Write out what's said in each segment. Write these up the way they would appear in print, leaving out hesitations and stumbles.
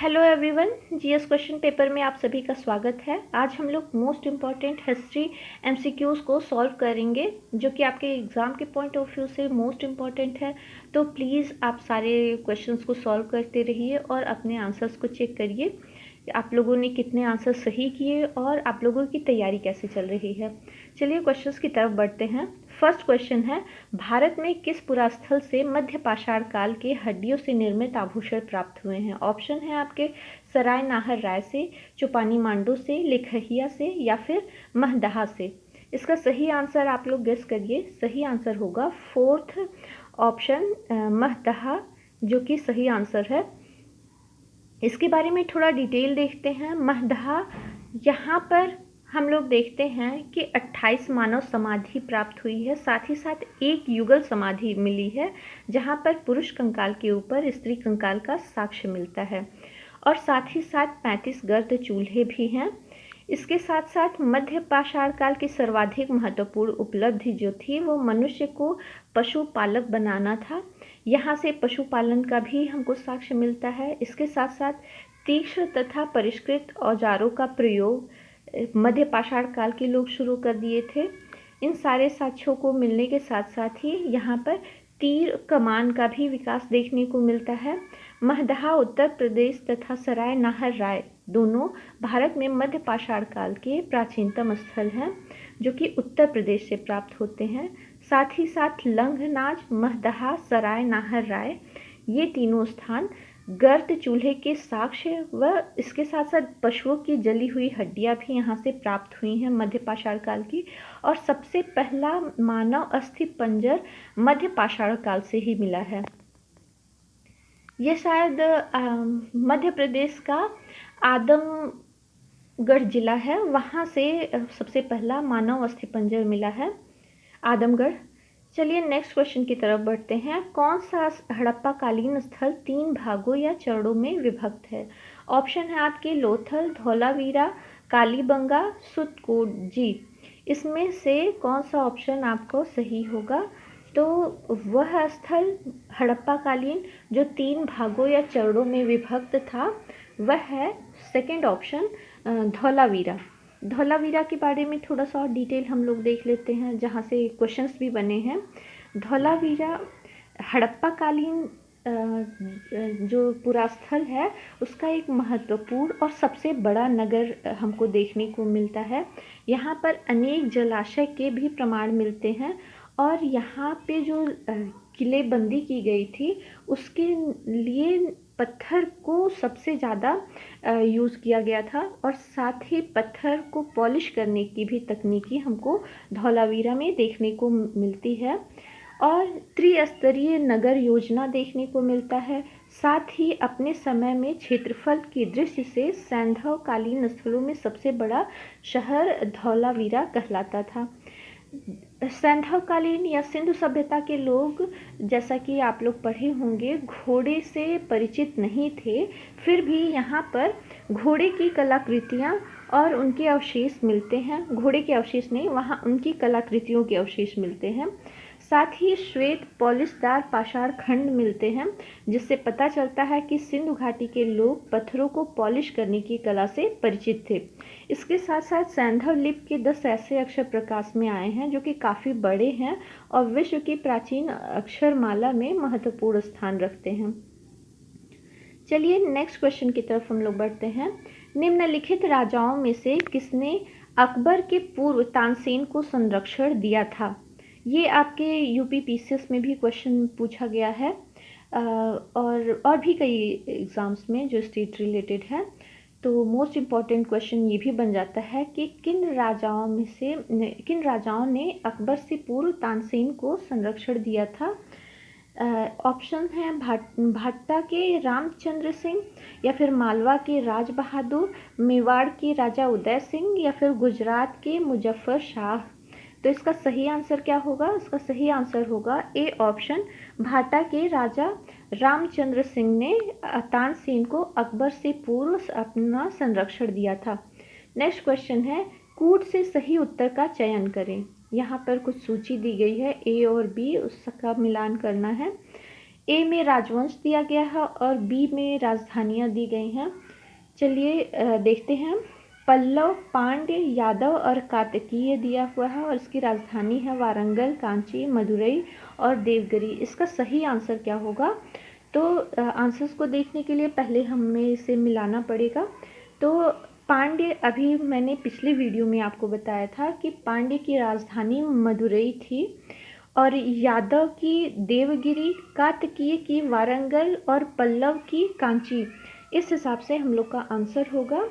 Hello everyone, GS question paper में आप सभी का स्वागत है। आज हम लोग मोस्ट इम्पॉर्टेंट हिस्ट्री एमसीक्यूज़ को सॉल्व करेंगे जो कि आपके एग्ज़ाम के पॉइंट ऑफ व्यू से मोस्ट इम्पॉर्टेंट है। तो प्लीज़ आप सारे क्वेश्चंस को सॉल्व करते रहिए और अपने आंसर्स को चेक करिए आप लोगों ने कितने आंसर सही किए और आप लोगों की तैयारी कैसे चल रही है। चलिए क्वेश्चंस की तरफ बढ़ते हैं। फर्स्ट क्वेश्चन है, भारत में किस पुरास्थल से मध्य पाषाण काल के हड्डियों से निर्मित आभूषण प्राप्त हुए हैं? ऑप्शन है आपके सराय नाहर राय से, चुपानी मांडू से, लिखहिया से या फिर महदहा से। इसका सही आंसर आप लोग गेस करिए। सही आंसर होगा फोर्थ ऑप्शन महदहा, जो कि सही आंसर है। इसके बारे में थोड़ा डिटेल देखते हैं। महदहा, यहाँ पर हम लोग देखते हैं कि 28 मानव समाधि प्राप्त हुई है, साथ ही साथ एक युगल समाधि मिली है जहाँ पर पुरुष कंकाल के ऊपर स्त्री कंकाल का साक्ष्य मिलता है, और साथ ही साथ 35 गर्द चूल्हे भी हैं। इसके साथ साथ मध्य पाषाण काल की सर्वाधिक महत्वपूर्ण उपलब्धि जो थी वो मनुष्य को पशुपालक बनाना था। यहाँ से पशुपालन का भी हमको साक्ष्य मिलता है। इसके साथ साथ तीक्ष्ण तथा परिष्कृत औजारों का प्रयोग मध्य पाषाण काल के लोग शुरू कर दिए थे। इन सारे साक्ष्यों को मिलने के साथ साथ ही यहाँ पर तीर कमान का भी विकास देखने को मिलता है। महदहा उत्तर प्रदेश तथा सराय नाहर राय दोनों भारत में मध्य पाषाण काल के प्राचीनतम स्थल हैं जो कि उत्तर प्रदेश से प्राप्त होते हैं। साथ ही साथ लंघनाज, महदहा, सराय नाहर राय ये तीनों स्थान गर्द चूल्हे के साक्ष्य व इसके साथ साथ पशुओं की जली हुई हड्डियां भी यहाँ से प्राप्त हुई हैं मध्य पाषाण काल की। और सबसे पहला मानव अस्थि पंजर मध्य पाषाण काल से ही मिला है। ये शायद मध्य प्रदेश का आदमगढ़ जिला है, वहाँ से सबसे पहला मानव अस्थिपंजर मिला है, आदमगढ़। चलिए नेक्स्ट क्वेश्चन की तरफ बढ़ते हैं। कौन सा हड़प्पा कालीन स्थल 3 भागों या चरणों में विभक्त है? ऑप्शन है आपके लोथल, धौलावीरा, कालीबंगा, सुतकोजी। इसमें से कौन सा ऑप्शन आपको सही होगा? तो वह स्थल हड़प्पा कालीन जो 3 भागों या चरणों में विभक्त था वह है सेकंड ऑप्शन धौलावीरा। धौलावीरा के बारे में थोड़ा सा और डिटेल हम लोग देख लेते हैं जहाँ से क्वेश्चंस भी बने हैं। धौलावीरा हड़प्पा कालीन जो पुरास्थल है उसका एक महत्वपूर्ण और सबसे बड़ा नगर हमको देखने को मिलता है। यहाँ पर अनेक जलाशय के भी प्रमाण मिलते हैं और यहाँ पे जो किलेबंदी की गई थी उसके लिए पत्थर को सबसे ज़्यादा यूज़ किया गया था, और साथ ही पत्थर को पॉलिश करने की भी तकनीकी हमको धौलावीरा में देखने को मिलती है। और त्रिस्तरीय नगर योजना देखने को मिलता है। साथ ही अपने समय में क्षेत्रफल की दृष्टि से सैंधव कालीन स्थलों में सबसे बड़ा शहर धौलावीरा कहलाता था। सैंधवकालीन या सिंधु सभ्यता के लोग, जैसा कि आप लोग पढ़े होंगे, घोड़े से परिचित नहीं थे, फिर भी यहाँ पर घोड़े की कलाकृतियाँ और उनके अवशेष मिलते हैं। घोड़े के अवशेष नहीं, वहाँ उनकी कलाकृतियों के अवशेष मिलते हैं। साथ ही श्वेत पॉलिशदार पाषाण खंड मिलते हैं जिससे पता चलता है कि सिंधु घाटी के लोग पत्थरों को पॉलिश करने की कला से परिचित थे। इसके साथ साथ सैंधव लिपि के 10 ऐसे अक्षर प्रकाश में आए हैं जो कि काफ़ी बड़े हैं और विश्व की प्राचीन अक्षरमाला में महत्वपूर्ण स्थान रखते हैं। चलिए नेक्स्ट क्वेश्चन की तरफ हम लोग बढ़ते हैं। निम्नलिखित राजाओं में से किसने अकबर के पूर्व तानसेन को संरक्षण दिया था? ये आपके यूपी पीसीएस में भी क्वेश्चन पूछा गया है और भी कई एग्ज़ाम्स में जो स्टेट रिलेटेड है। तो मोस्ट इम्पॉर्टेंट क्वेश्चन ये भी बन जाता है कि किन राजाओं ने अकबर से पूर्व तानसेन को संरक्षण दिया था? ऑप्शन है भाट्टा के रामचंद्र सिंह, या फिर मालवा के राज बहादुर, मेवाड़ के राजा उदय सिंह, या फिर गुजरात के मुजफ्फर शाह। तो इसका सही आंसर क्या होगा? इसका सही आंसर होगा ए ऑप्शन, भाटा के राजा रामचंद्र सिंह ने तानसेन को अकबर से पूर्व अपना संरक्षण दिया था। नेक्स्ट क्वेश्चन है, कूट से सही उत्तर का चयन करें। यहाँ पर कुछ सूची दी गई है, ए और बी, उसका मिलान करना है। ए में राजवंश दिया गया है और बी में राजधानियां दी गई हैं। चलिए देखते हैं। पल्लव, पांड्य, यादव और काकतीय दिया हुआ है और इसकी राजधानी है वारंगल, कांची, मदुरई और देवगिरी। इसका सही आंसर क्या होगा? तो आंसर्स को देखने के लिए पहले हमें इसे मिलाना पड़ेगा। तो पांड्य, अभी मैंने पिछले वीडियो में आपको बताया था कि पांड्य की राजधानी मदुरई थी और यादव की देवगिरी, काकतीय की वारंगल और पल्लव की कांची। इस हिसाब से हम लोग का आंसर होगा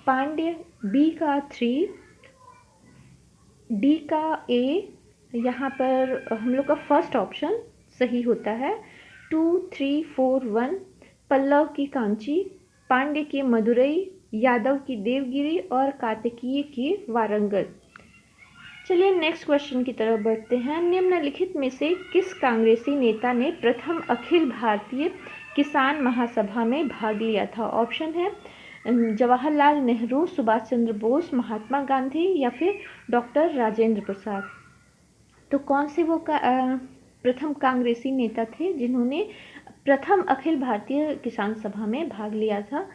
पांड्य, बी का 3, डी का ए। यहाँ पर हम लोग का फर्स्ट ऑप्शन सही होता है। 2, 3, 4, 1 पल्लव की कांची, पांड्य की मदुरई, यादव की देवगिरी और काकतीय की वारंगल। चलिए नेक्स्ट क्वेश्चन की तरफ बढ़ते हैं। निम्नलिखित में से किस कांग्रेसी नेता ने प्रथम अखिल भारतीय किसान महासभा में भाग लिया था? ऑप्शन है जवाहरलाल नेहरू, सुभाष चंद्र बोस, महात्मा गांधी या फिर डॉक्टर राजेंद्र प्रसाद। तो कौन से वो प्रथम कांग्रेसी नेता थे जिन्होंने प्रथम अखिल भारतीय किसान सभा में भाग लिया था?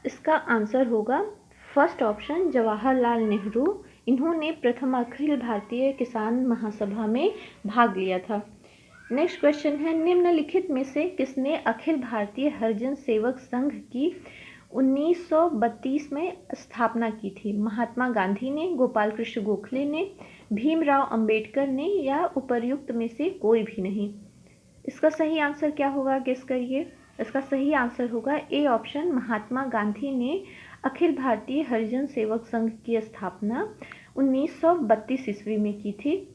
इसका आंसर होगा फर्स्ट ऑप्शन जवाहरलाल नेहरू। इन्होंने प्रथम अखिल भारतीय किसान महासभा में भाग लिया था। नेक्स्ट क्वेश्चन है निम्नलिखित में से किसने अखिल भारतीय हरिजन सेवक संघ की 1932 में स्थापना की थी? महात्मा गांधी ने, गोपाल कृष्ण गोखले ने, भीमराव अंबेडकर ने या उपर्युक्त में से कोई भी नहीं। इसका सही आंसर क्या होगा? गेस करिए। इसका सही आंसर होगा ए ऑप्शन, महात्मा गांधी ने अखिल भारतीय हरिजन सेवक संघ की स्थापना 1932 ईस्वी में की थी।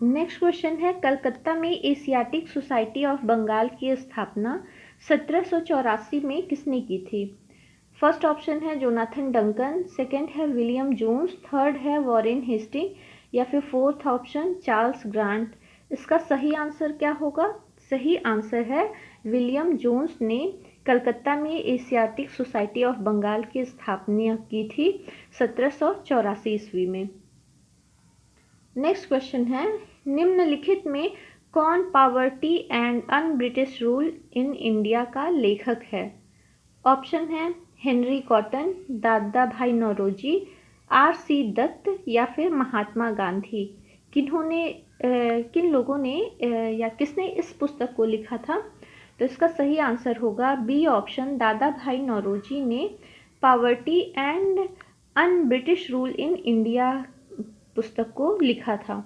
नेक्स्ट क्वेश्चन है कलकत्ता में एशियाटिक सोसाइटी ऑफ बंगाल की स्थापना 1784 में किसने की थी? फर्स्ट ऑप्शन है जोनाथन डंकन, सेकंड है विलियम जोन्स, थर्ड है वॉरेन हेस्टिंग या फिर फोर्थ ऑप्शन चार्ल्स ग्रांट। इसका सही आंसर क्या होगा? सही आंसर है विलियम जोन्स ने कलकत्ता में एशियाटिक सोसाइटी ऑफ बंगाल की स्थापना की थी 1784 ईस्वी में। नेक्स्ट क्वेश्चन है निम्नलिखित में कौन poverty and un British rule in India का लेखक है? ऑप्शन है हेनरी कॉटन, दादा भाई नौरोजी, R.C. दत्त या फिर महात्मा गांधी। किन लोगों ने या किसने इस पुस्तक को लिखा था? तो इसका सही आंसर होगा बी ऑप्शन, दादा भाई नौरोजी ने poverty and un British rule in India पुस्तक को लिखा था।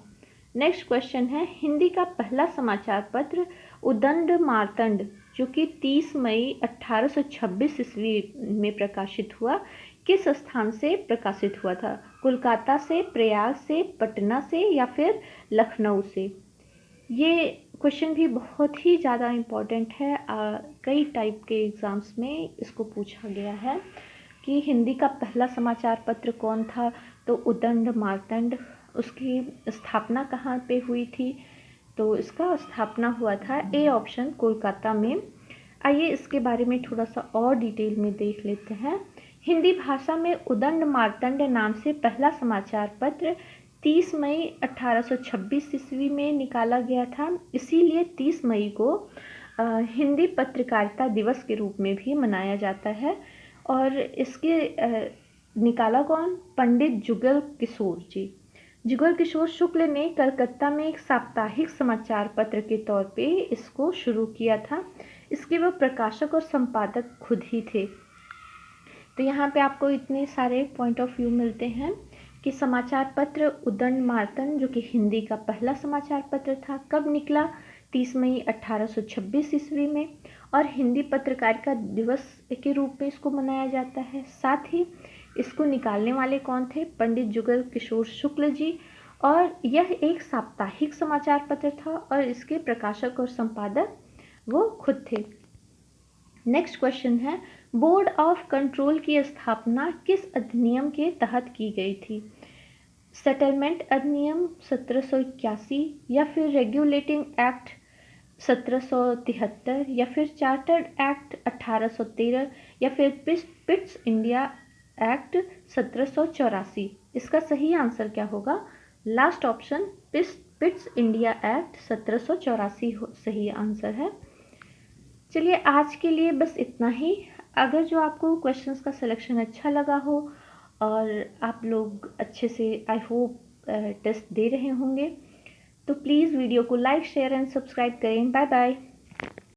नेक्स्ट क्वेश्चन है हिंदी का पहला समाचार पत्र उदंड मार्तंड जो कि 30 मई 1826 ईस्वी में प्रकाशित हुआ, किस स्थान से प्रकाशित हुआ था? कोलकाता से, प्रयाग से, पटना से या फिर लखनऊ से? ये क्वेश्चन भी बहुत ही ज़्यादा इम्पोर्टेंट है। कई टाइप के एग्ज़ाम्स में इसको पूछा गया है कि हिंदी का पहला समाचार पत्र कौन था? तो उदंड मार्तंड। उसकी स्थापना कहाँ पे हुई थी? तो इसका स्थापना हुआ था ए ऑप्शन, कोलकाता में। आइए इसके बारे में थोड़ा सा और डिटेल में देख लेते हैं। हिंदी भाषा में उदंड मार्तंड नाम से पहला समाचार पत्र 30 मई 1826 ईस्वी में निकाला गया था। इसीलिए 30 मई को हिंदी पत्रकारिता दिवस के रूप में भी मनाया जाता है। और इसके निकाला कौन? पंडित जुगल किशोर जी। जुगल किशोर शुक्ल ने कलकत्ता में एक साप्ताहिक समाचार पत्र के तौर पे इसको शुरू किया था। इसके वो प्रकाशक और संपादक खुद ही थे। तो यहाँ पे आपको इतने सारे पॉइंट ऑफ व्यू मिलते हैं कि समाचार पत्र उदंड मार्तंड जो कि हिंदी का पहला समाचार पत्र था, कब निकला? 30 मई 1826 ईस्वी में। और हिंदी पत्रकारिता दिवस के रूप में इसको मनाया जाता है। साथ ही इसको निकालने वाले कौन थे? पंडित जुगल किशोर शुक्ल जी। और यह एक साप्ताहिक समाचार पत्र था और इसके प्रकाशक और संपादक वो खुद थे। नेक्स्ट क्वेश्चन है बोर्ड ऑफ कंट्रोल की स्थापना किस अधिनियम के तहत की गई थी? सेटलमेंट अधिनियम 1781 या फिर रेगुलेटिंग एक्ट 1773 या फिर चार्टर्ड एक्ट 1813 या फिर पिट्स इंडिया एक्ट 1784। इसका सही आंसर क्या होगा? Last option Pitt's India act 1784 सही आंसर है। चलिए आज के लिए बस इतना ही। अगर जो आपको क्वेश्चंस का सिलेक्शन अच्छा लगा हो और आप लोग अच्छे से आई होप टेस्ट दे रहे होंगे, तो प्लीज़ वीडियो को लाइक शेयर एंड सब्सक्राइब करें। Bye bye.